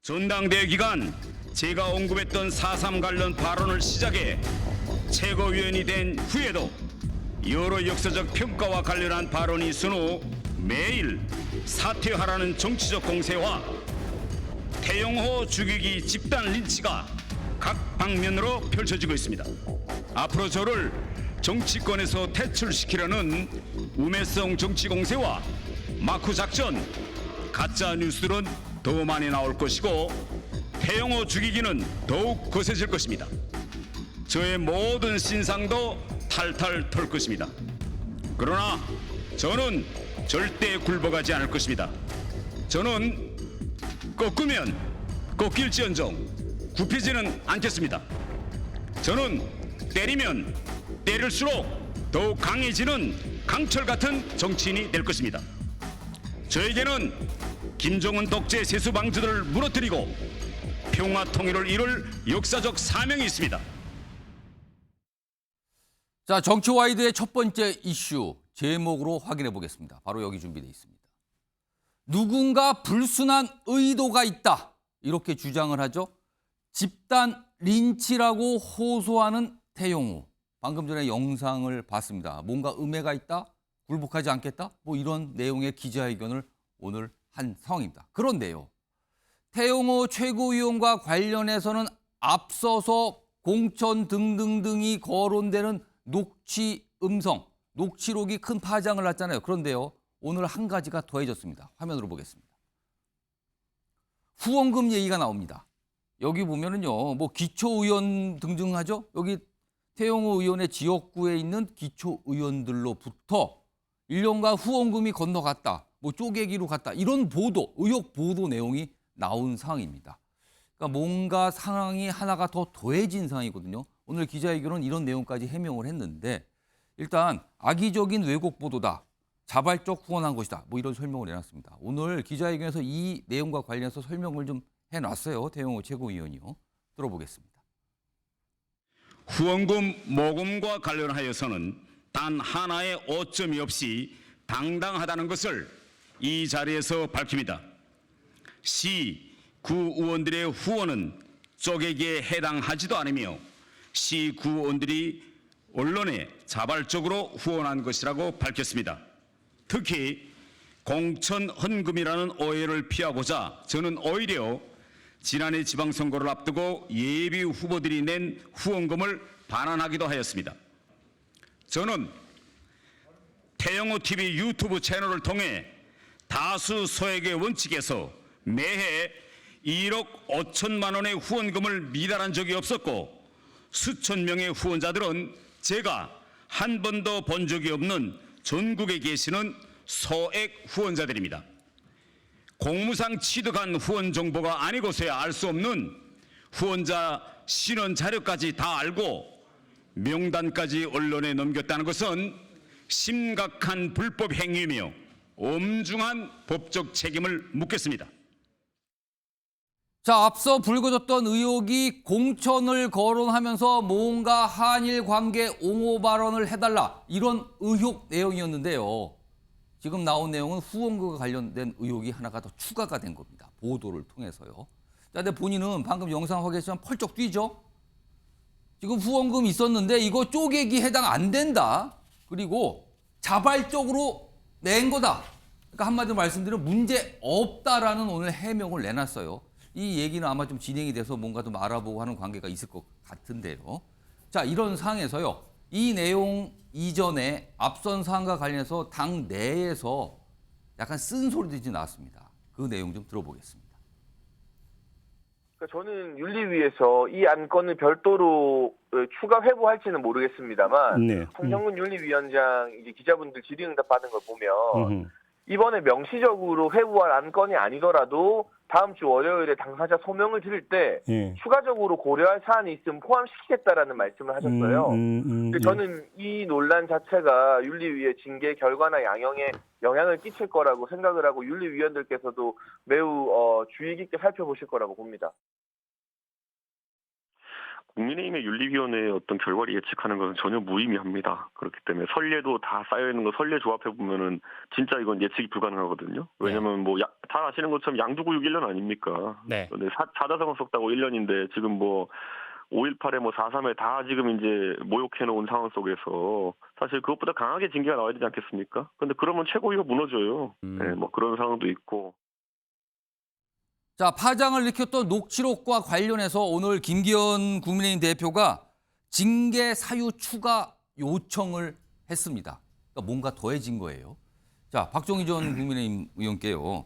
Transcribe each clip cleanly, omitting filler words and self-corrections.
전당대회 기간 제가 언급했던 4.3 관련 발언을 시작해 최고위원이 된 후에도 여러 역사적 평가와 관련한 발언이 있은 후 매일 사퇴하라는 정치적 공세와 태영호 죽이기 집단 린치가 각 방면으로 펼쳐지고 있습니다. 앞으로 저를 정치권에서 퇴출시키려는 우매성 정치 공세와 마쿠 작전, 가짜 뉴스들은 더 많이 나올 것이고 태영호 죽이기는 더욱 거세질 것입니다. 저의 모든 신상도 탈탈 털 것입니다. 그러나 저는 절대 굴복하지 않을 것입니다. 저는 꺾으면 꺾일지언정 굽히지는 않겠습니다. 저는 때리면 때릴수록 더욱 강해지는 강철 같은 정치인이 될 것입니다. 저에게는 김정은 독재 세수 방주들을 무너뜨리고 평화 통일을 이룰 역사적 사명이 있습니다. 자, 정치와이드의 첫 번째 이슈 제목으로 확인해 보겠습니다. 바로 여기 준비되어 있습니다. 누군가 불순한 의도가 있다. 이렇게 주장을 하죠. 집단 린치라고 호소하는 태영호. 방금 전에 영상을 봤습니다. 뭔가 음해가 있다? 굴복하지 않겠다? 뭐 이런 내용의 기자회견을 오늘 한 상황입니다. 그런데요. 태영호 최고위원과 관련해서는 앞서서 공천 등등등이 거론되는 녹취 음성, 녹취록이 큰 파장을 났잖아요. 그런데요. 오늘 한 가지가 더해졌습니다. 화면으로 보겠습니다. 후원금 얘기가 나옵니다. 여기 보면은요. 뭐 기초의원 등등 하죠. 여기 태영호 의원의 지역구에 있는 기초의원들로부터 1년간 후원금이 건너갔다. 뭐 쪼개기로 갔다. 이런 보도, 의혹 보도 내용이 나온 상황입니다. 그러니까 뭔가 상황이 하나가 더 더해진 상황이거든요. 오늘 기자회견은 이런 내용까지 해명을 했는데 일단 악의적인 왜곡 보도다. 자발적 후원한 것이다. 뭐 이런 설명을 해놨습니다. 오늘 기자회견에서 이 내용과 관련해서 설명을 좀 해놨어요. 태영호 최고위원이요. 들어보겠습니다. 후원금 모금과 관련하여서는 단 하나의 오점이 없이 당당하다는 것을 이 자리에서 밝힙니다. 시, 구 의원들의 후원은 쪼개기에 해당하지도 않으며 시, 구 의원들이 언론에 자발적으로 후원한 것이라고 밝혔습니다. 특히 공천 헌금이라는 오해를 피하고자 저는 오히려 지난해 지방선거를 앞두고 예비 후보들이 낸 후원금을 반환하기도 하였습니다. 저는 태영호 TV 유튜브 채널을 통해 다수 소액의 원칙에서 매해 1억 5천만 원의 후원금을 미달한 적이 없었고 수천 명의 후원자들은 제가 한 번도 본 적이 없는 전국에 계시는 소액 후원자들입니다. 공무상 취득한 후원 정보가 아니고서야 알 수 없는 후원자 신원 자료까지 다 알고 명단까지 언론에 넘겼다는 것은 심각한 불법 행위이며 엄중한 법적 책임을 묻겠습니다. 자, 앞서 불거졌던 의혹이 공천을 거론하면서 뭔가 한일 관계 옹호 발언을 해달라 이런 의혹 내용이었는데요. 지금 나온 내용은 후원금과 관련된 의혹이 하나가 더 추가가 된 겁니다. 보도를 통해서요. 자, 근데 본인은 방금 영상 확인했지만 펄쩍 뛰죠. 지금 후원금 있었는데 이거 쪼개기 해당 안 된다. 그리고 자발적으로 낸 거다. 그러니까 한마디로 말씀드리면 문제 없다라는 오늘 해명을 내놨어요. 이 얘기는 아마 좀 진행이 돼서 뭔가 좀 알아보고 하는 관계가 있을 것 같은데요. 자, 이런 상황에서요. 이 내용 이전에 앞선 사항과 관련해서 당 내에서 약간 쓴소리들이 나왔습니다. 그 내용 좀 들어보겠습니다. 그러니까 저는 윤리위에서 이 안건을 별도로 추가 회부할지는 모르겠습니다만 네. 황정근 윤리위원장 이제 기자분들 질의응답 받은 걸 보면 이번에 명시적으로 회부할 안건이 아니더라도 다음 주 월요일에 당사자 소명을 드릴 때 추가적으로 고려할 사안이 있으면 포함시키겠다라는 말씀을 하셨어요. 근데 저는 이 논란 자체가 윤리위의 징계 결과나 양형에 영향을 끼칠 거라고 생각을 하고 윤리위원들께서도 매우 주의 깊게 살펴보실 거라고 봅니다. 국민의힘의 윤리위원회의 어떤 결과를 예측하는 것은 전혀 무의미합니다. 그렇기 때문에 선례도 다 쌓여있는 거 선례 조합해 보면은 진짜 이건 예측이 불가능하거든요. 왜냐면 뭐 다 아시는 것처럼 양두구육 1년 아닙니까? 네. 근데 사자성어 썼다고 1년인데 지금 뭐 5.18에 뭐 4.3에 다 지금 이제 모욕해놓은 상황 속에서 사실 그것보다 강하게 징계가 나와야 되지 않겠습니까? 근데 그러면 최고위가 무너져요. 네, 뭐 그런 상황도 있고. 자, 파장을 일으켰던 녹취록과 관련해서 오늘 김기현 국민의힘 대표가 징계 사유 추가 요청을 했습니다. 그러니까 뭔가 더해진 거예요. 자, 박종희 전 국민의힘 의원께요.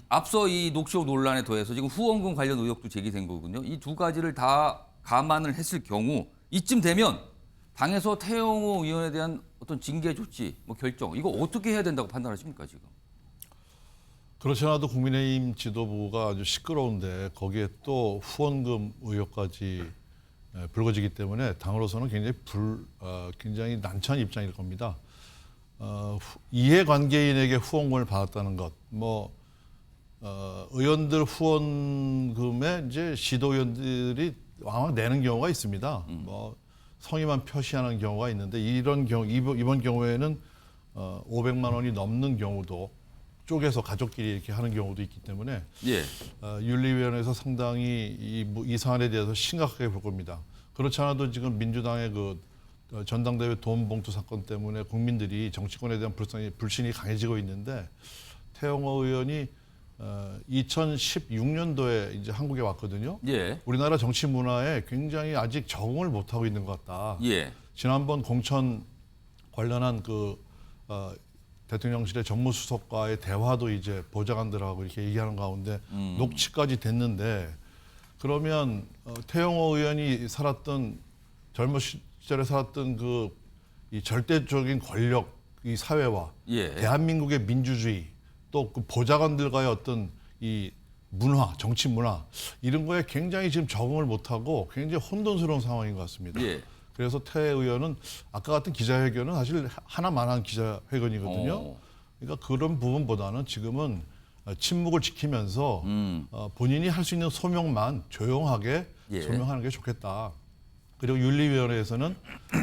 앞서 이 녹취록 논란에 더해서 지금 후원금 관련 의혹도 제기된 거거든요. 이 두 가지를 다 감안을 했을 경우 이쯤 되면 당에서 태영호 의원에 대한 어떤 징계 조치, 뭐 결정 이거 어떻게 해야 된다고 판단하십니까 지금? 그렇지 않아도 국민의힘 지도부가 아주 시끄러운데 거기에 또 후원금 의혹까지 불거지기 때문에 당으로서는 굉장히 난처한 입장일 겁니다. 이해관계인에게 후원금을 받았다는 것, 의원들 후원금에 이제 시도의원들이 왕왕 내는 경우가 있습니다. 성의만 표시하는 경우가 있는데 이런 경우 이번 경우에는 500만 원이 넘는 경우도 쪼개서 가족끼리 이렇게 하는 경우도 있기 때문에 예. 윤리위원회에서 상당히 이 사안에 대해서 심각하게 볼 겁니다. 그렇지 않아도 지금 민주당의 그 전당대회 돈 봉투 사건 때문에 국민들이 정치권에 대한 불신이 강해지고 있는데 태영호 의원이 2016년도에 이제 한국에 왔거든요. 예. 우리나라 정치 문화에 굉장히 아직 적응을 못 하고 있는 것 같다. 예. 지난번 공천 관련한 대통령실의 정무수석과의 대화도 이제 보좌관들하고 이렇게 얘기하는 가운데 녹취까지 됐는데 그러면 태영호 의원이 젊은 시절에 살았던 이 절대적인 권력, 이 사회와 예. 대한민국의 민주주의 또 그 보좌관들과의 어떤 이 문화, 정치 문화 이런 거에 굉장히 지금 적응을 못하고 굉장히 혼돈스러운 상황인 것 같습니다. 예. 그래서 태 의원은 아까 같은 기자회견은 사실 하나만한 기자회견이거든요. 그러니까 그런 부분보다는 지금은 침묵을 지키면서 본인이 할 수 있는 소명만 조용하게 예. 소명하는 게 좋겠다. 그리고 윤리위원회에서는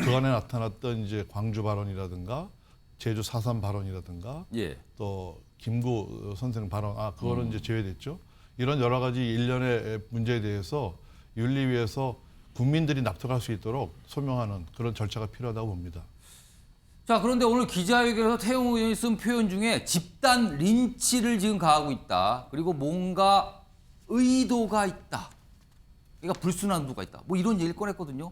그간에 나타났던 이제 광주 발언이라든가 제주 4.3 발언이라든가 예. 또 김구 선생 발언, 그거는 이제 제외됐죠. 이런 여러 가지 일련의 문제에 대해서 윤리위에서 국민들이 납득할 수 있도록 소명하는 그런 절차가 필요하다고 봅니다. 자, 그런데 오늘 기자회견에서 태영호 의원이 쓴 표현 중에 집단 린치를 지금 가하고 있다. 그리고 뭔가 의도가 있다. 그러니까 불순한 의도가 있다. 뭐 이런 얘기를 꺼냈거든요.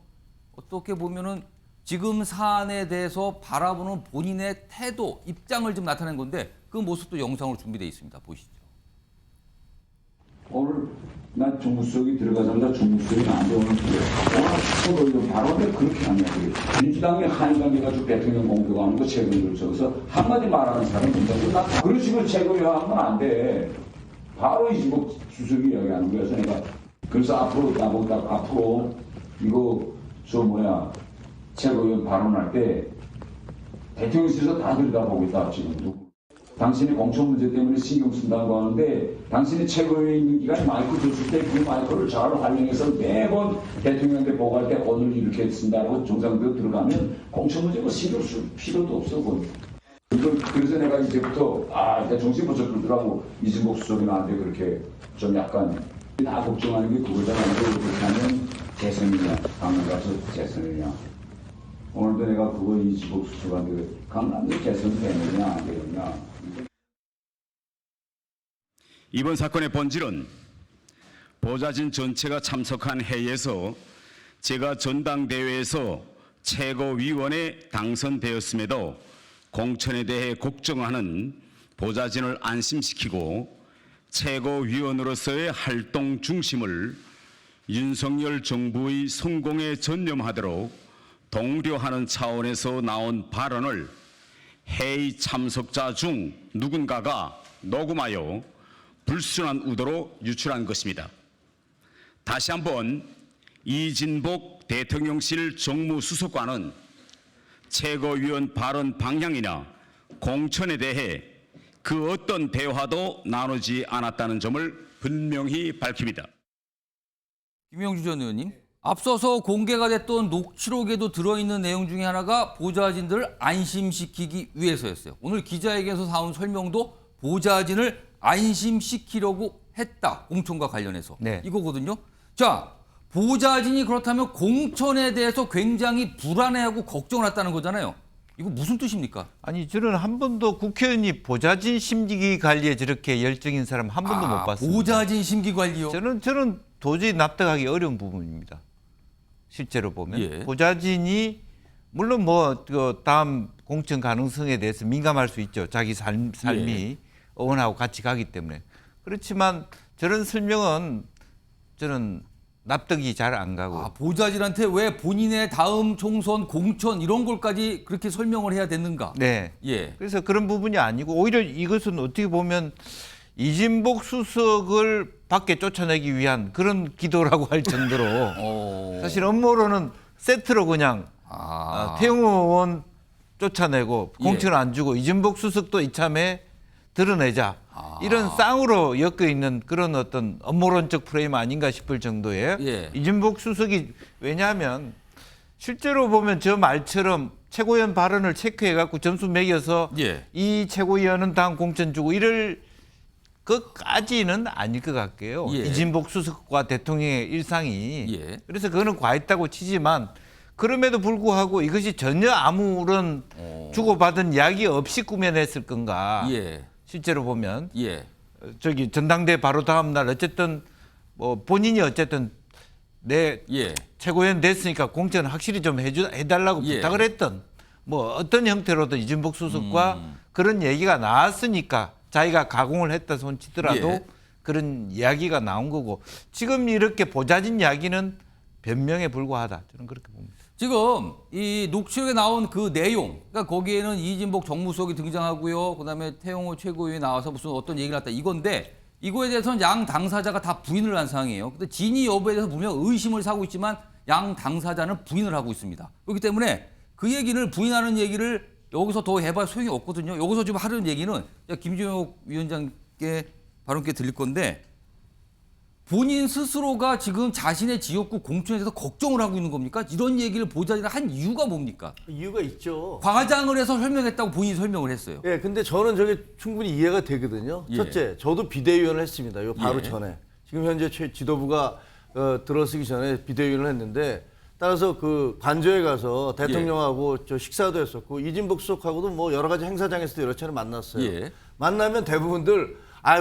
어떻게 보면은 지금 사안에 대해서 바라보는 본인의 태도, 입장을 좀 나타낸 건데 그 모습도 영상으로 준비되어 있습니다. 보시죠. 오늘 난 정무수석이 들어가자마자 정무수석이 나한테 오늘 서로 발언을 그렇게 하냐. 민주당이 한일관계 가지고 대통령 공격하는 거 책임을 져서 한마디 말하는 사람은 된다고. 나 그런 식으로 책임하면 안 돼. 바로 이진복 수석이 이야기하는 거여서 내가 그래서 앞으로 나보고 앞으로 이거 최고위원 발언할 때 대통령실에서 다 들여다보고 있다 지금. 당신이 공천 문제 때문에 신경 쓴다고 하는데 당신이 최고위에 있는 기간에 마이크 줬을 때 그 마이크를 잘 활용해서 매번 대통령한테 보고할 때 오늘 이렇게 쓴다고 정상대로 들어가면 공천 문제가 필요도 없어. 그래서 내가 이제부터 내 정신 번쩍 들더라고. 이진복 수석이 나한테 그렇게 좀 약간 다 걱정하는 게 그거잖아. 그렇게 하면 재선이냐 강남 가서 재선이냐. 오늘도 내가 그거 이진복 수석한테 강남도 재선 되느냐 안 되느냐. 이번 사건의 본질은 보좌진 전체가 참석한 회의에서 제가 전당대회에서 최고위원에 당선되었음에도 공천에 대해 걱정하는 보좌진을 안심시키고 최고위원으로서의 활동 중심을 윤석열 정부의 성공에 전념하도록 독려하는 차원에서 나온 발언을 회의 참석자 중 누군가가 녹음하여 불순한 의도로 유출한 것입니다. 다시 한번 이진복 대통령실 정무수석과는 최고위원 발언 방향이나 공천에 대해 그 어떤 대화도 나누지 않았다는 점을 분명히 밝힙니다. 김영주 전 의원님. 앞서서 공개가 됐던 녹취록에도 들어있는 내용 중에 하나가 보좌진들을 안심시키기 위해서였어요. 오늘 기자회견에서 나온 설명도 보좌진을 안심시키려고 했다. 공천과 관련해서. 네. 이거거든요. 자, 보좌진이 그렇다면 공천에 대해서 굉장히 불안해하고 걱정을 했다는 거잖아요. 이거 무슨 뜻입니까? 아니 저는 한 번도 국회의원이 보좌진 심기 관리에 저렇게 열정인 사람 한 번도 못 봤습니다. 보좌진 심기 관리요? 저는 도저히 납득하기 어려운 부분입니다. 실제로 보면 예. 보좌진이 물론 그 다음 공천 가능성에 대해서 민감할 수 있죠. 자기 삶이 예. 의원하고 같이 가기 때문에. 그렇지만 저런 설명은 저는 납득이 잘 안 가고. 보좌진한테 왜 본인의 다음 총선 공천 이런 걸까지 그렇게 설명을 해야 됐는가? 네. 예. 그래서 그런 부분이 아니고 오히려 이것은 어떻게 보면 이진복 수석을 밖에 쫓아내기 위한 그런 기도라고 할 정도로 사실 업무로는 세트로 그냥 태영호 의원 쫓아내고 공천을 안 주고 이진복 수석도 이참에 드러내자. 이런 쌍으로 엮여 있는 그런 어떤 업무론적 프레임 아닌가 싶을 정도의 예. 이진복 수석이 왜냐하면 실제로 보면 저 말처럼 최고위원 발언을 체크해갖고 점수 매겨서 예. 이 최고위원은 다음 공천 주고 이럴 것까지는 아닐 것 같고요. 예. 이진복 수석과 대통령의 일상이. 예. 그래서 그거는 과했다고 치지만 그럼에도 불구하고 이것이 전혀 아무런 주고받은 이야기 없이 꾸며냈을 건가. 예. 실제로 보면 예. 저기 전당대 바로 다음 날 어쨌든 뭐 본인이 어쨌든 내 예. 최고위원 됐으니까 공천 확실히 좀 해달라고 예. 부탁을 했던 뭐 어떤 형태로든 이진복 수석과 그런 얘기가 나왔으니까 자기가 가공을 했다 손치더라도 예. 그런 이야기가 나온 거고 지금 이렇게 보좌진 이야기는 변명에 불과하다. 저는 그렇게 봅니다. 지금 이 녹취록에 나온 그 내용, 그러니까 거기에는 이진복 정무수석이 등장하고요. 그다음에 태영호 최고위원이 나와서 무슨 어떤 얘기를 했다 이건데 이거에 대해서는 양 당사자가 다 부인을 한 상황이에요. 근데 진위 여부에 대해서 분명 의심을 사고 있지만 양 당사자는 부인을 하고 있습니다. 그렇기 때문에 그 얘기를 부인하는 얘기를 여기서 더 해봐 소용이 없거든요. 여기서 지금 하려는 얘기는 김종혁 위원장께 발언께 드릴 건데 본인 스스로가 지금 자신의 지역구 공천에 대해서 걱정을 하고 있는 겁니까? 이런 얘기를 보좌진이 한 이유가 뭡니까? 이유가 있죠. 과장을 해서 설명했다고 본인이 설명을 했어요. 예, 근데 저는 저게 충분히 이해가 되거든요. 예. 첫째, 저도 비대위원을 했습니다. 요 바로 예. 전에. 지금 현재 지도부가 들어서기 전에 비대위원을 했는데 따라서 그 관저에 가서 대통령하고 저 식사도 했었고 이진복 수석하고도 뭐 여러 가지 행사장에서도 여러 차례 만났어요. 예. 만나면 대부분들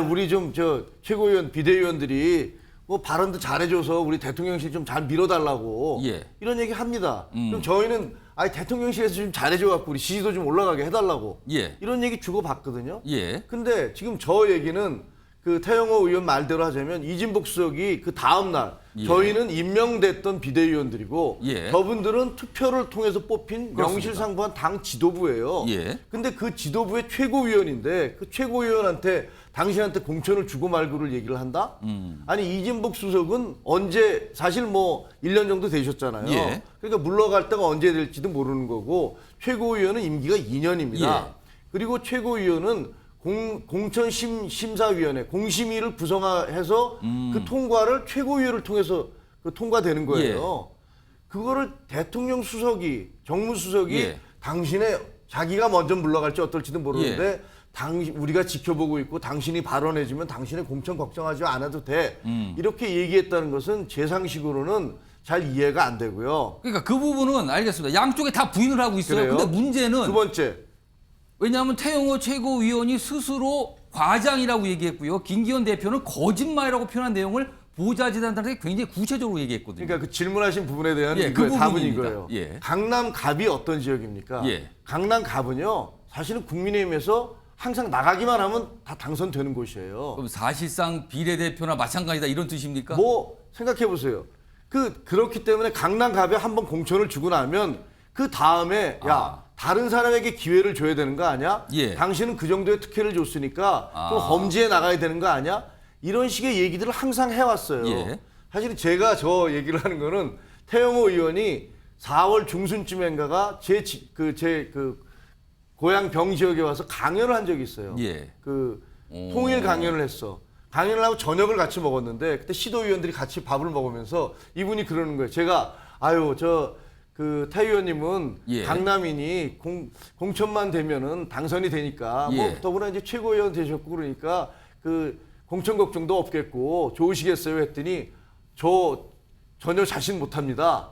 우리 좀 저 최고위원 비대위원들이 뭐 발언도 잘해줘서 우리 대통령실 좀 잘 밀어달라고 예. 이런 얘기 합니다. 그럼 저희는 대통령실에서 좀 잘해줘갖고 우리 지지도 좀 올라가게 해달라고 예. 이런 얘기 주고받거든요. 예. 근데 지금 저 얘기는 그 태영호 의원 말대로 하자면 이진복 수석이 그 다음 날 예. 저희는 임명됐던 비대위원들이고 예. 저분들은 투표를 통해서 뽑힌 명실상부한 당 지도부예요. 예. 근데 그 지도부의 최고위원인데 그 최고위원한테 당신한테 공천을 주고 말고를 얘기를 한다? 아니 이진복 수석은 언제 사실 뭐 1년 정도 되셨잖아요. 예. 그러니까 물러갈 때가 언제 될지도 모르는 거고 최고위원은 임기가 2년입니다. 예. 그리고 최고위원은 공천심사위원회 공심위를 구성해서 그 통과를 최고위원을 통해서 그 통과되는 거예요. 그거를 대통령 수석이 정무수석이 예. 당신의 자기가 먼저 물러갈지 어떨지도 모르는데 우리가 지켜보고 있고 당신이 발언해주면 당신의 공천 걱정하지 않아도 돼. 이렇게 얘기했다는 것은 제 상식으로는 잘 이해가 안 되고요. 그러니까 그 부분은 알겠습니다. 양쪽에 다 부인을 하고 있어요. 그래요? 근데 문제는 두 번째. 왜냐하면 태영호 최고위원이 스스로 과장이라고 얘기했고요. 김기현 대표는 거짓말이라고 표현한 내용을 보좌진한테 굉장히 구체적으로 얘기했거든요. 그러니까 그 질문하신 부분에 대한 예, 그 답은 부분입니다. 이거예요. 예. 강남 갑이 어떤 지역입니까? 예. 강남 갑은요. 사실은 국민의힘에서 항상 나가기만 하면 다 당선되는 곳이에요. 그럼 사실상 비례대표나 마찬가지다 이런 뜻입니까? 뭐 생각해 보세요. 그렇기 때문에 강남 갑에 한번 공천을 주고 나면 그 다음에 다른 사람에게 기회를 줘야 되는 거 아니야? 예. 당신은 그 정도의 특혜를 줬으니까 좀 험지에 나가야 되는 거 아니야? 이런 식의 얘기들을 항상 해왔어요. 예. 사실 제가 저 얘기를 하는 거는 태영호 의원이 4월 중순쯤인가가 제 고향 병 지역에 와서 강연을 한 적이 있어요. 예. 통일 강연을 했어. 강연을 하고 저녁을 같이 먹었는데 그때 시도위원들이 같이 밥을 먹으면서 이분이 그러는 거예요. 제가 아유 태 의원님은 예. 강남이니 공천만 되면은 당선이 되니까 뭐 예. 더구나 이제 최고위원 되셨고 그러니까 그 공천 걱정도 없겠고 좋으시겠어요 했더니 저 전혀 자신 못합니다.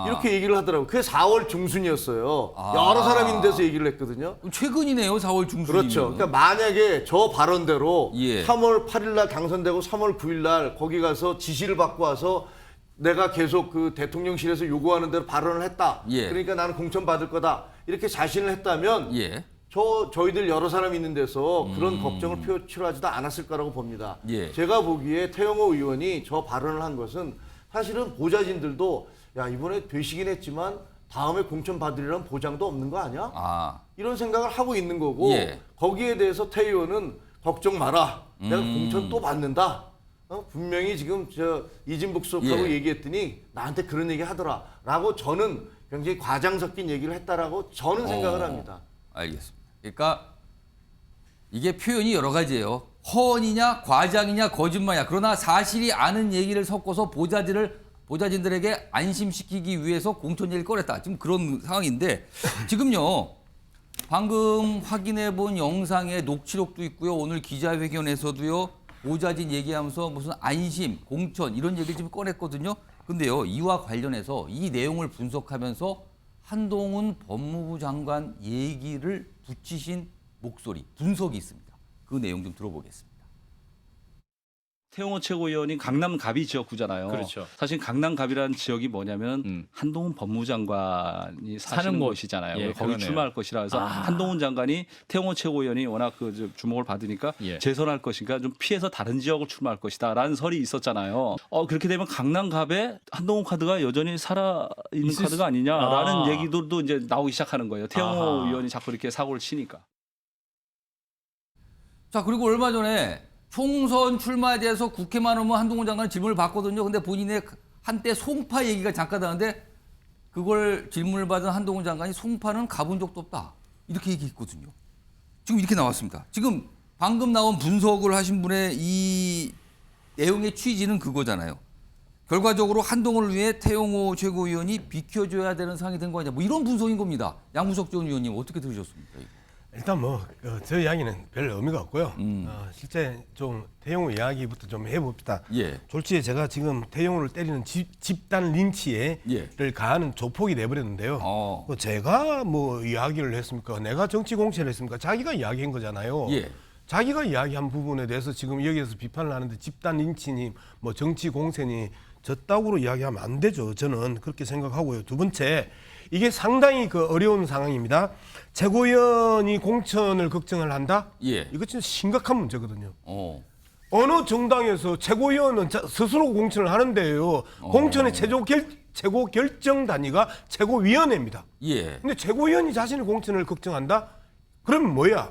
이렇게 얘기를 하더라고요. 그게 4월 중순이었어요. 여러 사람 있는 데서 얘기를 했거든요. 최근이네요, 4월 중순이면. 그렇죠. 그러니까 만약에 저 발언대로 예. 3월 8일 날 당선되고 3월 9일 날 거기 가서 지시를 받고 와서 내가 계속 그 대통령실에서 요구하는 대로 발언을 했다. 예. 그러니까 나는 공천 받을 거다. 이렇게 자신을 했다면 예. 저희들 여러 사람 있는 데서 그런 걱정을 표출하지도 않았을 거라고 봅니다. 예. 제가 보기에 태영호 의원이 저 발언을 한 것은 사실은 보좌진들도 야 이번에 되시긴 했지만 다음에 공천 받으리라는 보장도 없는 거 아니야? 이런 생각을 하고 있는 거고 예. 거기에 대해서 태 의원은 걱정 마라. 내가 공천 또 받는다. 분명히 지금 이진복 수석하고 예. 얘기했더니 나한테 그런 얘기 하더라라고 저는 굉장히 과장 섞인 얘기를 했다라고 저는 생각을 합니다. 알겠습니다. 그러니까 이게 표현이 여러 가지예요. 허언이냐, 과장이냐, 거짓말이냐. 그러나 사실이 아는 얘기를 섞어서 보좌진들에게 안심시키기 위해서 공천 얘기를 꺼냈다. 지금 그런 상황인데 지금요. 방금 확인해 본 영상에 녹취록도 있고요. 오늘 기자회견에서도요. 보좌진 얘기하면서 무슨 안심, 공천 이런 얘기를 지금 꺼냈거든요. 근데요. 이와 관련해서 이 내용을 분석하면서 한동훈 법무부 장관 얘기를 붙이신 목소리, 분석이 있습니다. 그 내용 좀 들어보겠습니다. 태용호 최고위원이 강남갑이 지역구잖아요. 그렇죠. 사실 강남갑이라는 지역이 뭐냐면 한동훈 법무부 장관이 사는 곳이잖아요. 예, 거기 그러네요. 출마할 것이라 해서 한동훈 장관이 태용호 최고위원이 워낙 그 주목을 받으니까 예. 재선할 것인가 좀 피해서 다른 지역을 출마할 것이다라는 설이 있었잖아요. 그렇게 되면 강남갑에 한동훈 카드가 여전히 살아 있는 카드가 아니냐라는 얘기들도 이제 나오기 시작하는 거예요. 태용호 의원이 자꾸 이렇게 사고를 치니까. 자, 그리고 얼마 전에 총선 출마에 대해서 국회만 오면 한동훈 장관 질문을 받거든요. 근데 본인의 한때 송파 얘기가 잠깐 나왔는데 그걸 질문을 받은 한동훈 장관이 송파는 가본 적도 없다. 이렇게 얘기했거든요. 지금 이렇게 나왔습니다. 지금 방금 나온 분석을 하신 분의 이 내용의 취지는 그거잖아요. 결과적으로 한동훈을 위해 태용호 최고위원이 비켜줘야 되는 상황이 된 거 아니냐. 뭐 이런 분석인 겁니다. 양무석 전 의원님 어떻게 들으셨습니까? 일단 저 이야기는 별 의미가 없고요. 실제 좀 태용호 이야기부터 좀 해봅시다. 예. 졸지에 제가 지금 태용호를 때리는 집단 린치를 가하는 조폭이 돼버렸는데요. 제가 뭐 이야기를 했습니까? 내가 정치 공세를 했습니까? 자기가 이야기한 거잖아요. 예. 자기가 이야기한 부분에 대해서 지금 여기에서 비판을 하는데 집단 린치니 뭐 정치 공세니 저따구로 이야기하면 안 되죠. 저는 그렇게 생각하고요. 두 번째, 이게 상당히 어려운 상황입니다. 최고위원이 공천을 걱정을 한다? 예. 이거 진짜 심각한 문제거든요. 어느 정당에서 최고위원은 스스로 공천을 하는데요. 공천의 최고 결정 단위가 최고위원회입니다. 예. 근데 최고위원이 자신의 공천을 걱정한다? 그러면 뭐야?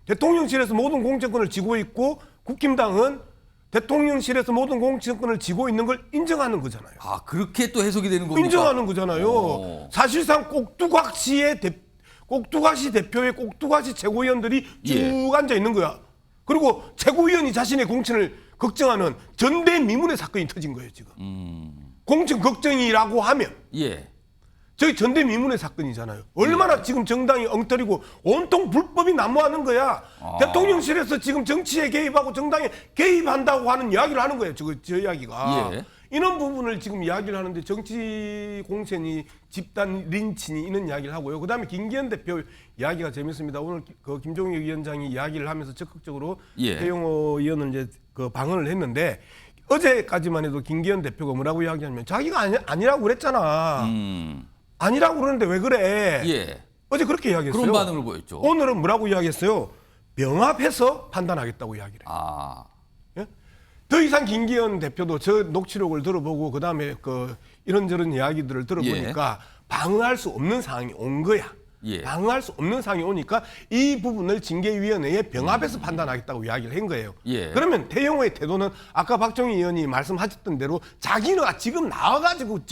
대통령실에서 모든 공천권을 쥐고 있고 국힘당은 대통령실에서 모든 공천권을 쥐고 있는 걸 인정하는 거잖아요. 그렇게 또 해석이 되는 겁니까? 인정하는 거잖아요. 사실상 꼭두각시 대표의 꼭두각시 최고위원들이 쭉 앉아 있는 거야. 그리고 최고위원이 자신의 공천을 걱정하는 전대미문의 사건이 터진 거예요, 지금. 공천 걱정이라고 하면. 예. 저희 전대미문의 사건이잖아요. 얼마나 지금 정당이 엉터리고 온통 불법이 난무하는 거야. 대통령실에서 지금 정치에 개입하고 정당에 개입한다고 하는 이야기를 하는 거예요. 저 이야기가. 예. 이런 부분을 지금 이야기를 하는데 정치 공세니 집단 린치니 이런 이야기를 하고요. 그다음에 김기현 대표 이야기가 재밌습니다. 오늘 김종혁 위원장이 이야기를 하면서 적극적으로 태용호 의원을 이제 방언을 했는데 어제까지만 해도 김기현 대표가 뭐라고 이야기하냐면 자기가 아니라고 그랬잖아. 아니라고 그러는데 왜 그래? 예. 어제 그렇게 이야기했어요. 그런 반응을 보였죠. 오늘은 뭐라고 이야기했어요? 병합해서 판단하겠다고 이야기를 해요. 예? 더 이상 김기현 대표도 저 녹취록을 들어보고 그다음에 이런저런 이야기들을 들어보니까 방어할 수 없는 상황이 온 거야. 방어할 수 없는 상황이 오니까 이 부분을 징계위원회에 병합해서 판단하겠다고 이야기를 한 거예요. 그러면 태용호의 태도는 아까 박정희 의원이 말씀하셨던 대로 자기는 지금 나와가지고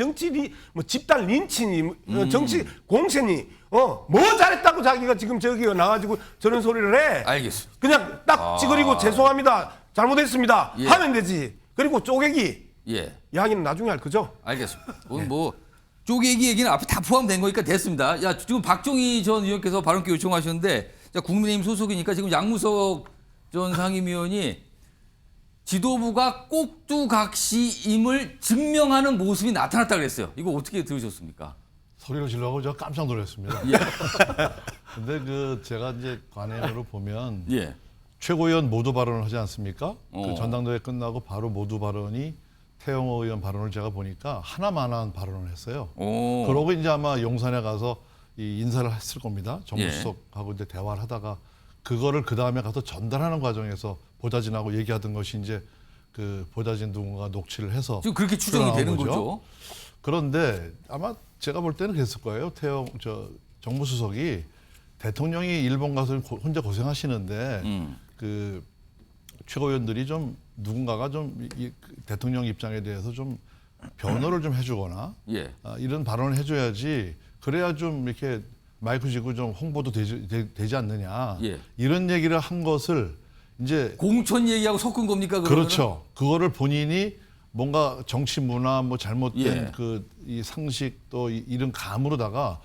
집단 린치니 정치 공세니 뭐 잘했다고 자기가 지금 저기 나와가지고 저런 소리를 해. 알겠습니다. 그냥 딱 찌그리고 죄송합니다. 잘못했습니다. 예. 하면 되지. 그리고 쪼개기 예. 이야기는 나중에 할 거죠. 알겠습니다. 오늘 뭐 쪼개기 얘기는 앞에 다 포함된 거니까 됐습니다. 야, 지금 박종희 전 의원께서 발언기 요청하셨는데 자, 국민의힘 소속이니까 지금 양무석 전 상임위원이 지도부가 꼭두각시임을 증명하는 모습이 나타났다 그랬어요. 이거 어떻게 들으셨습니까? 소리를 질러고 저 깜짝 놀랐습니다. 예. 근데 그 제가 이제 관행으로 보면 예. 최고위원 모두 발언을 하지 않습니까? 어. 그 전당대회 끝나고 바로 모두 발언이 태영호 의원 발언을 제가 보니까 하나만한 발언을 했어요. 오. 그러고 이제 아마 용산에 가서 이 인사를 했을 겁니다. 예. 정무수석하고 이제 대화를 하다가 그거를 그 다음에 가서 전달하는 과정에서 보좌진하고 얘기하던 것이 이제 그 보좌진 누군가 녹취를 해서 지금 그렇게 추정이 되는 거죠. 그런데 아마 제가 볼 때는 그랬을 거예요. 정무수석이 대통령이 일본 가서 혼자 고생하시는데 그 최고위원들이 좀 누군가가 좀 대통령 입장에 대해서 좀 변호를 좀 해주거나 예. 이런 발언을 해줘야지 그래야 좀 이렇게 마이크 쥐고 좀 홍보도 되지 않느냐 예. 이런 얘기를 한 것을 이제 공천 얘기하고 섞은 겁니까? 그러면은? 그렇죠. 그거를 본인이 뭔가 정치 문화 뭐 잘못된 예. 이 상식 또 이런 감으로다가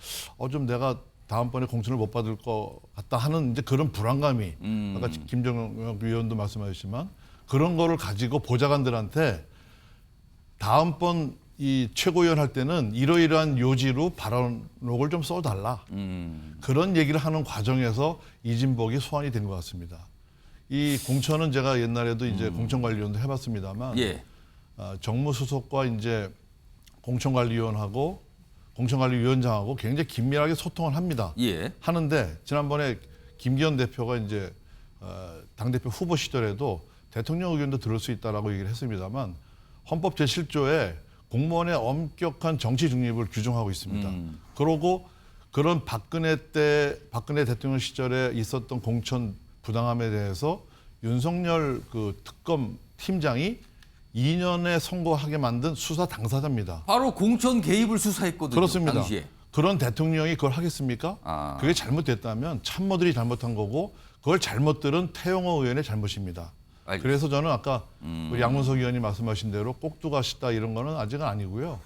좀 내가 다음번에 공천을 못 받을 것 같다 하는 이제 그런 불안감이 아까 김정혁 위원도 말씀하셨지만 그런 거를 가지고 보좌관들한테 다음번 이 최고위원 할 때는 이러이러한 요지로 발언록을 좀 써달라. 그런 얘기를 하는 과정에서 이진복이 소환이 된 것 같습니다. 이 공천은 제가 옛날에도 이제 공천관리위원도 해봤습니다만 예. 정무수석과 이제 공천관리위원하고 공천관리위원장하고 굉장히 긴밀하게 소통을 합니다. 예. 하는데 지난번에 김기현 대표가 이제 당대표 후보 시절에도 대통령 의견도 들을 수 있다라고 얘기를 했습니다만 헌법 제7조에 공무원의 엄격한 정치 중립을 규정하고 있습니다. 그러고 그런 박근혜 대통령 시절에 있었던 공천 부당함에 대해서 윤석열 그 특검 팀장이 2년에 선고하게 만든 수사 당사자입니다. 바로 공천 개입을 수사했거든요. 그렇습니다. 당시에. 그런 대통령이 그걸 하겠습니까? 아. 그게 잘못됐다면 참모들이 잘못한 거고 그걸 잘못 들은 태영호 의원의 잘못입니다. 알겠습니다. 그래서 저는 아까 우리 양문석 의원이 말씀하신 대로 꼭두가시다 이런 거는 아직은 아니고요.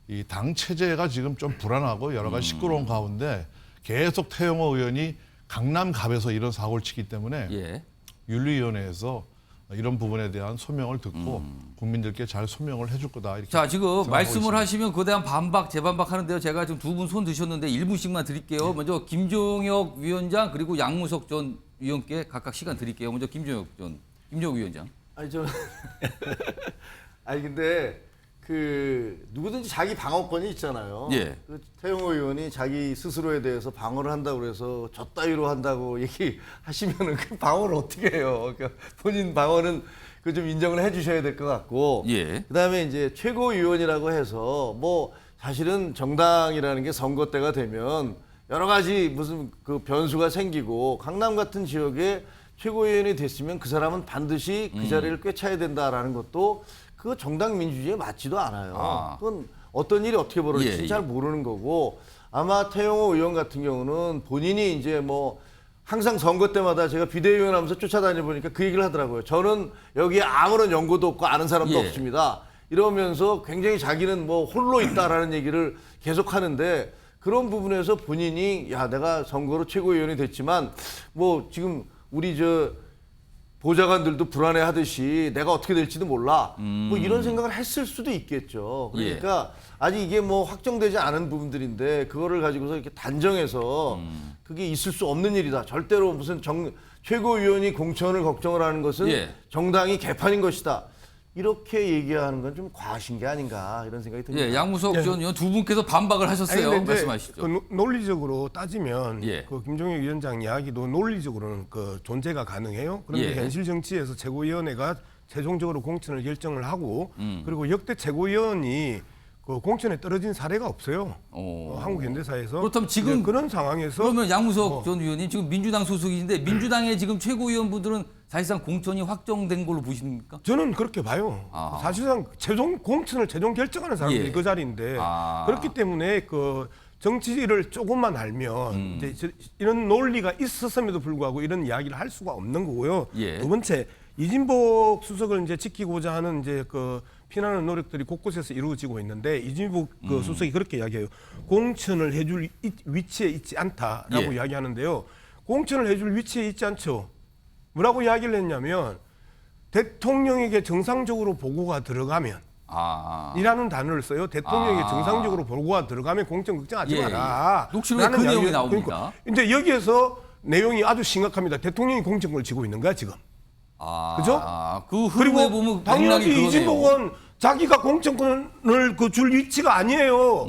이 당 체제가 지금 좀 불안하고 여러 가지 시끄러운 가운데 계속 태영호 의원이 강남갑에서 이런 사고를 치기 때문에 예. 윤리위원회에서 이런 부분에 대한 소명을 듣고 국민들께 잘 소명을 해줄 거다. 이렇게 자, 지금 생각하고 말씀을 있습니다. 하시면 그에 대한 반박, 재반박 하는데요. 제가 지금 두 분 손 드셨는데 1분씩만 드릴게요. 먼저 김종혁 위원장 그리고 양무석 전 위원께 각각 시간 드릴게요. 먼저 김종혁 위원장. 아니 아니 근데 그 누구든지 자기 방어권이 있잖아요. 예. 그 태영호 의원이 자기 스스로에 대해서 방어를 한다고 그래서 저 따위로 한다고 얘기하시면은 그 방어를 어떻게 해요? 그러니까 본인 방어는 그 좀 인정을 해주셔야 될 것 같고. 예. 그다음에 이제 최고위원이라고 해서 뭐 사실은 정당이라는 게 선거 때가 되면 여러 가지 무슨 그 변수가 생기고 강남 같은 지역에 최고위원이 됐으면 그 사람은 반드시 그 자리를 꿰차야 된다라는 것도 그 정당 민주주의에 맞지도 않아요. 아. 그건 어떤 일이 어떻게 벌어질지 예, 잘 모르는 거고 아마 태영호 의원 같은 경우는 본인이 이제 뭐 항상 선거 때마다 제가 비대위원 하면서 쫓아다니 보니까 그 얘기를 하더라고요. 저는 여기에 아무런 연고도 없고 아는 사람도 예. 없습니다. 이러면서 굉장히 자기는 뭐 홀로 있다라는 얘기를 계속 하는데 그런 부분에서 본인이 야 내가 선거로 최고위원이 됐지만 뭐 지금 우리 저 보좌관들도 불안해하듯이 내가 어떻게 될지도 몰라. 뭐 이런 생각을 했을 수도 있겠죠. 그러니까 아직 이게 뭐 확정되지 않은 부분들인데 그거를 가지고서 이렇게 단정해서 그게 있을 수 없는 일이다. 절대로 무슨 최고위원이 공천을 걱정을 하는 것은 예. 정당이 개판인 것이다. 이렇게 얘기하는 건 좀 과하신 게 아닌가 이런 생각이 듭니다. 예, 양무석 전 의원 두 분께서 반박을 하셨어요. 아니, 근데 말씀하시죠. 그 논리적으로 따지면 예. 그 김종혁 위원장 이야기도 논리적으로는 그 존재가 가능해요. 그런데 예. 현실 정치에서 최고위원회가 최종적으로 공천을 결정을 하고 그리고 역대 최고위원이 그 공천에 떨어진 사례가 없어요. 한국 현대사에서. 그렇다면 지금 그런 상황에서 그러면 양무석 전 의원님 지금 민주당 소속이신데 민주당의 지금 최고위원분들은 사실상 공천이 확정된 걸로 보십니까? 저는 그렇게 봐요. 아. 사실상 공천을 최종 결정하는 사람들이 예. 그 자리인데 아. 그렇기 때문에 그 정치를 조금만 알면 이제 이런 논리가 있었음에도 불구하고 이런 이야기를 할 수가 없는 거고요. 예. 두 번째 이진복 수석을 이제 지키고자 하는 이제 그 피난하는 노력들이 곳곳에서 이루어지고 있는데 이진복 그 수석이 그렇게 이야기해요. 공천을 해줄 위치에 있지 않다라고 이야기하는데요. 공천을 해줄 위치에 있지 않죠. 뭐라고 이야기를 했냐면 대통령에게 정상적으로 보고가 들어가면 이라는 단어를 써요. 대통령에게 정상적으로 보고가 들어가면 공천 걱정하지 마라. 녹취록에 그 내용이 나옵니다. 근데 여기에서 내용이 아주 심각합니다. 대통령이 공천권을 쥐고 있는 거야 지금. 그죠? 그 흐름에 보면 당연히 이진복은 자기가 공천권을 줄 위치가 아니에요.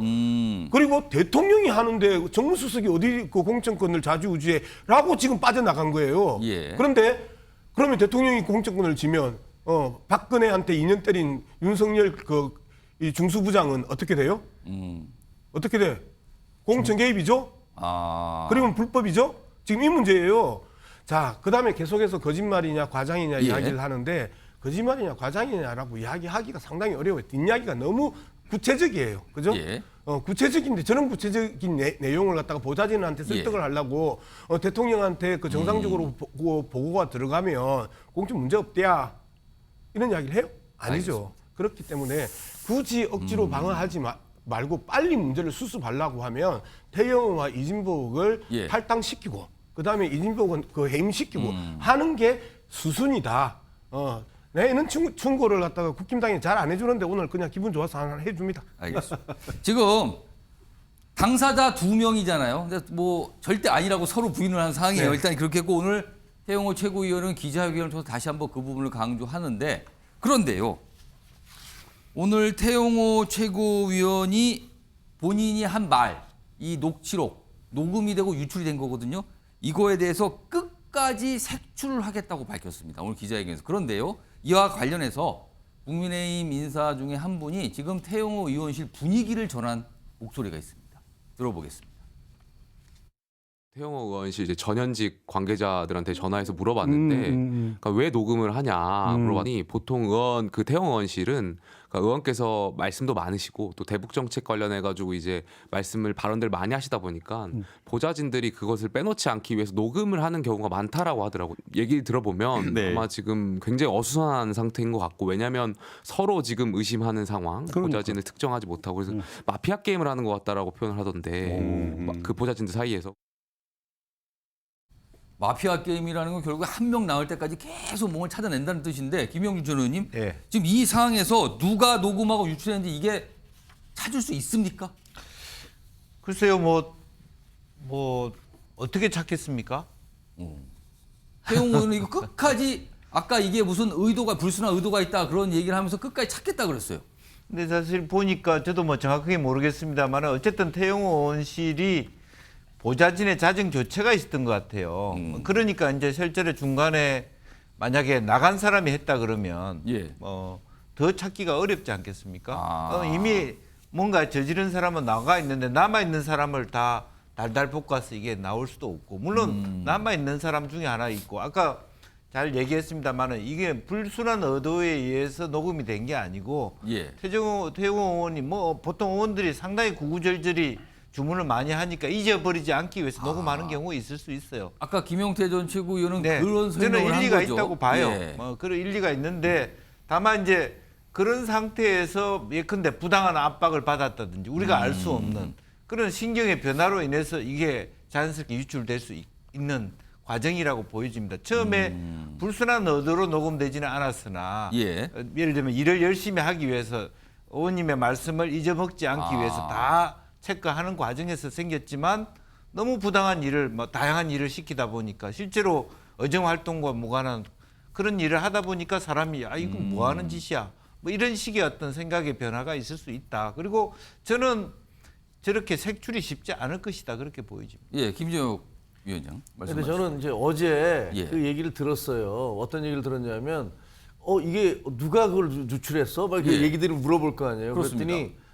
그리고 대통령이 하는데 정무수석이 어디 그 공천권을 좌지우지해라고 지금 빠져나간 거예요. 그런데 그러면 대통령이 공천권을 쥐면 박근혜한테 2년 때린 윤석열 이 중수부장은 어떻게 돼요? 어떻게 돼? 공천 개입이죠? 그리고 불법이죠? 지금 이 문제예요. 자, 그다음에 계속해서 거짓말이냐 과장이냐 이야기를 하는데 거짓말이냐 과장이냐라고 이야기하기가 상당히 어려워요. 뒷이야기가 너무 구체적이에요. 그죠? 구체적인데 저런 구체적인 내용을 갖다가 보좌진한테 설득을 하려고 대통령한테 그 정상적으로 보고가 들어가면 공천 문제 없대야 이런 이야기를 해요? 아니죠. 알겠습니다. 그렇기 때문에 굳이 억지로 방어하지 말고 빨리 문제를 수습하려고 하면 태영호와 이진복을 탈당시키고 그다음에 이진복은 그 해임시키고 하는 게 수순이다. 내는 충고를 갖다가 국힘당이 잘 안 해주는데 오늘 그냥 기분 좋아서 하나 해줍니다. 알겠습니다. 지금 당사자 2명이잖아요. 근데 뭐 절대 아니라고 서로 부인을 하는 상황이에요. 일단 그렇게 했고 오늘 태영호 최고위원은 기자회견을 통해서 다시 한번 그 부분을 강조하는데 그런데요. 오늘 태영호 최고위원이 본인이 한 말, 이 녹취록, 녹음이 되고 유출이 된 거거든요. 이거에 대해서 끝까지 색출을 하겠다고 밝혔습니다. 오늘 기자회견에서. 그런데요. 이와 관련해서 국민의힘 인사 중에 한 분이 지금 태영호 의원실 분위기를 전한 목소리가 있습니다. 들어보겠습니다. 태영호 의원실 이제 전현직 관계자들한테 전화해서 물어봤는데 그러니까 왜 녹음을 하냐 물어봤더니 보통 의원 그 태영호 의원실은 그러니까 의원께서 말씀도 많으시고 또 대북 정책 관련해 가지고 이제 말씀을 발언들 많이 하시다 보니까 보좌진들이 그것을 빼놓지 않기 위해서 녹음을 하는 경우가 많다라고 하더라고. 얘기 들어보면 아마 지금 굉장히 어수선한 상태인 것 같고 왜냐하면 서로 지금 의심하는 상황, 보좌진을 특정하지 못하고 그래서 마피아 게임을 하는 것 같다라고 표현을 하던데 그 보좌진들 사이에서. 마피아 게임이라는 건 결국 한 명 나올 때까지 계속 뭔가 찾아낸다는 뜻인데 김영준 전 의원님 지금 이 상황에서 누가 녹음하고 유출했는지 이게 찾을 수 있습니까? 글쎄요 뭐 어떻게 찾겠습니까? 태영호 의원은 이거 끝까지 아까 이게 무슨 의도가 불순한 의도가 있다 그런 얘기를 하면서 끝까지 찾겠다 그랬어요. 근데 사실 보니까 저도 뭐 정확하게 모르겠습니다만 어쨌든 태영호 의원실이 보좌진의 자정 조처가 있었던 것 같아요. 그러니까 이제 실제로 중간에 만약에 나간 사람이 했다 그러면 더 찾기가 어렵지 않겠습니까? 이미 뭔가 저지른 사람은 나가 있는데 남아 있는 사람을 다 달달 볶아서 이게 나올 수도 없고 물론 남아 있는 사람 중에 하나 있고 아까 잘 얘기했습니다만은 이게 불순한 의도에 의해서 녹음이 된 게 아니고 태영호 의원이 뭐 보통 의원들이 상당히 구구절절히 주문을 많이 하니까 잊어버리지 않기 위해서 녹음하는 경우가 있을 수 있어요. 아까 김용태 전 최고위원은 그런 설명을 저는 한 일리가 거죠. 있다고 봐요. 그런 일리가 있는데 다만 이제 그런 상태에서 예컨대 부당한 압박을 받았다든지 우리가 알 수 없는 그런 신경의 변화로 인해서 이게 자연스럽게 유출될 수 있는 과정이라고 보여집니다. 처음에 불순한 의도로 녹음되지는 않았으나 예를 들면 일을 열심히 하기 위해서 의원님의 말씀을 잊어먹지 않기 위해서 다 체크하는 과정에서 생겼지만 너무 부당한 일을 다양한 일을 시키다 보니까 실제로 의정 활동과 무관한 그런 일을 하다 보니까 사람이 이거 뭐 하는 짓이야 뭐 이런 식의 어떤 생각의 변화가 있을 수 있다. 그리고 저는 저렇게 색출이 쉽지 않을 것이다 그렇게 보여집니다. 김재욱 위원장 말씀하시죠. 근데 저는 이제 어제 그 얘기를 들었어요. 어떤 얘기를 들었냐면 이게 누가 그걸 유출했어? 막 이렇게 얘기들을 물어볼 거 아니에요. 그렇습니다. 그랬더니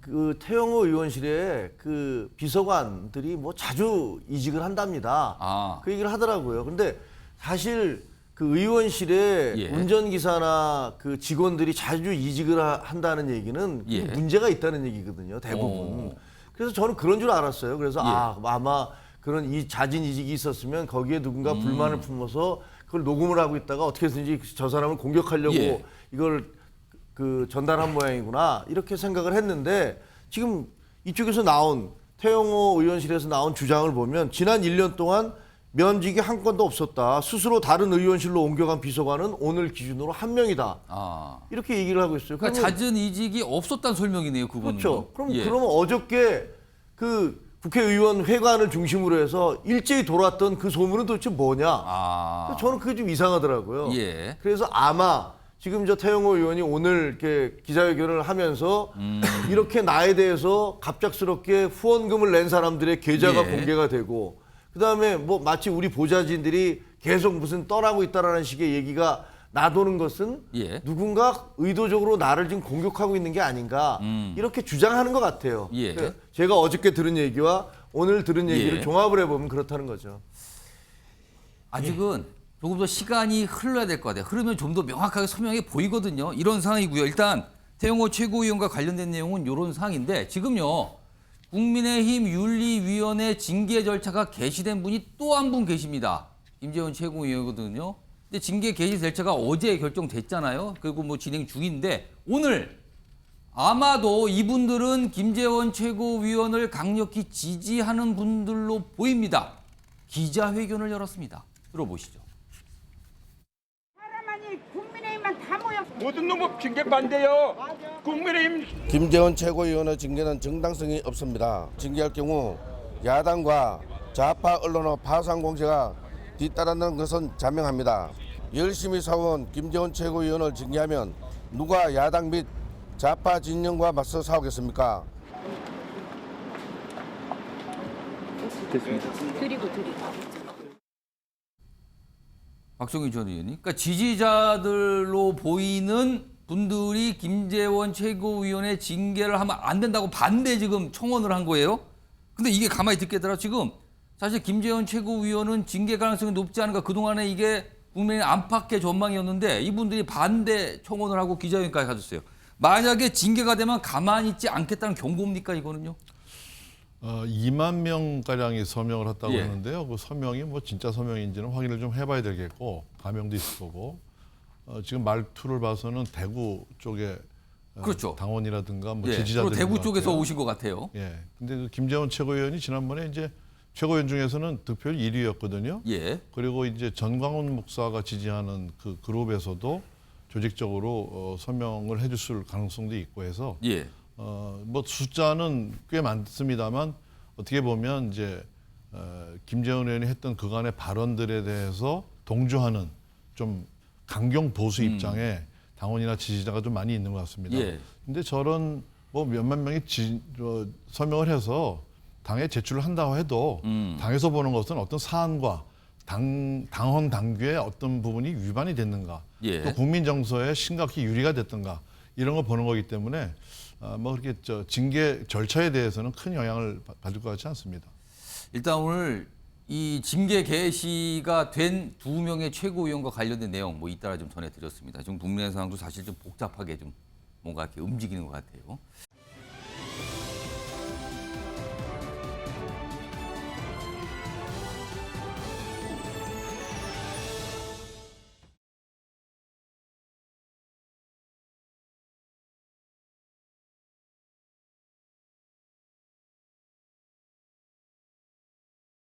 그 태영호 의원실에 그 비서관들이 뭐 자주 이직을 한답니다. 그 얘기를 하더라고요. 근데 사실 그 의원실에 운전기사나 그 직원들이 자주 이직을 한다는 얘기는 문제가 있다는 얘기거든요. 대부분. 그래서 저는 그런 줄 알았어요. 그래서 아마 그런 이 자진 이직이 있었으면 거기에 누군가 불만을 품어서 그걸 녹음을 하고 있다가 어떻게든지 저 사람을 공격하려고 예. 이걸 그 전달한 모양이구나 이렇게 생각을 했는데 지금 이쪽에서 나온 태영호 의원실에서 나온 주장을 보면 지난 1년 동안 면직이 한 건도 없었다. 스스로 다른 의원실로 옮겨간 비서관은 오늘 기준으로 1명이다. 이렇게 얘기를 하고 있어요. 그러니까 잦은 이직이 없었다는 설명이네요. 그거는. 그렇죠. 예. 그러면 어저께 그 국회의원 회관을 중심으로 해서 일제히 돌았던 그 소문은 도대체 뭐냐? 저는 그게 좀 이상하더라고요. 예. 그래서 아마 지금 저 태영호 의원이 오늘 이렇게 기자회견을 하면서 이렇게 나에 대해서 갑작스럽게 후원금을 낸 사람들의 계좌가 예. 공개가 되고 그다음에 뭐 마치 우리 보좌진들이 계속 무슨 떠나고 있다라는 식의 얘기가 나도는 것은 예. 누군가 의도적으로 나를 지금 공격하고 있는 게 아닌가 이렇게 주장하는 것 같아요. 예. 그러니까 제가 어저께 들은 얘기와 오늘 들은 얘기를 예. 종합을 해보면 그렇다는 거죠. 아직은 조금 더 시간이 흘러야 될 것 같아요. 흐르면 좀 더 명확하게 서명해 보이거든요. 이런 상황이고요. 일단 태영호 최고위원과 관련된 내용은 이런 상황인데 지금요. 국민의힘 윤리위원회 징계 절차가 개시된 분이 또 한 분 계십니다. 김재원 최고위원이거든요. 근데 징계 개시 절차가 어제 결정됐잖아요. 그리고 뭐 진행 중인데 오늘 아마도 이분들은 김재원 최고위원을 강력히 지지하는 분들로 보입니다. 기자회견을 열었습니다. 들어보시죠. 사람만이 국민의힘만 다 모여. 모든 놈은 징계 반대요. 국민의힘 김재원 최고위원의 징계는 정당성이 없습니다. 징계할 경우 야당과 좌파 언론의 파상 공세가 뒤따르는 것은 자명합니다. 열심히 싸운 김재원 최고위원을 징계하면 누가 야당 및 좌파 진영과 맞서 싸우겠습니까? 드리고. 박성희 전 의원님. 그러니까 지지자들로 보이는 분들이 김재원 최고위원의 징계를 하면 안 된다고 반대 지금 청원을 한 거예요. 근데 이게 가만히 듣겠더라. 지금 사실 김재원 최고위원은 징계 가능성이 높지 않은가 그동안에 이게 국민의 안팎의 전망이었는데 이분들이 반대 청원을 하고 기자회견까지 가졌어요. 만약에 징계가 되면 가만히 있지 않겠다는 경고입니까 이거는요? 2만 명가량이 서명을 했다고 예. 하는데요. 그 서명이 뭐 진짜 서명인지는 확인을 좀 해봐야 되겠고 가명도 있을 거고 지금 말투를 봐서는 대구 쪽에 그렇죠. 당원이라든가 뭐 예. 지지자들 대구 쪽에서 오신 것 같아요. 예. 근데 그 김재원 최고위원이 지난번에 이제 최고위원 중에서는 득표율 1위였거든요. 예. 그리고 이제 전광훈 목사가 지지하는 그 그룹에서도 조직적으로 서명을 해줬을 가능성도 있고 해서 예. 뭐 숫자는 꽤 많습니다만 어떻게 보면 이제 김재원 의원이 했던 그간의 발언들에 대해서 동조하는 좀 강경 보수 입장에 당원이나 지지자가 좀 많이 있는 것 같습니다. 예. 근데 저런 뭐 몇만 명이 서명을 해서 당에 제출을 한다고 해도 당에서 보는 것은 어떤 사안과 당헌 당규의 어떤 부분이 위반이 됐는가, 예. 또 국민 정서에 심각히 유리가 됐던가 이런 거 보는 거기 때문에 뭐 그렇게 징계 절차에 대해서는 큰 영향을 받을 것 같지 않습니다. 일단 오늘 이 징계 개시가 된 2명의 최고위원과 관련된 내용 뭐 잇따라 좀 전해드렸습니다. 지금 국민의 상황도 사실 좀 복잡하게 좀 뭔가 이렇게 움직이는 것 같아요.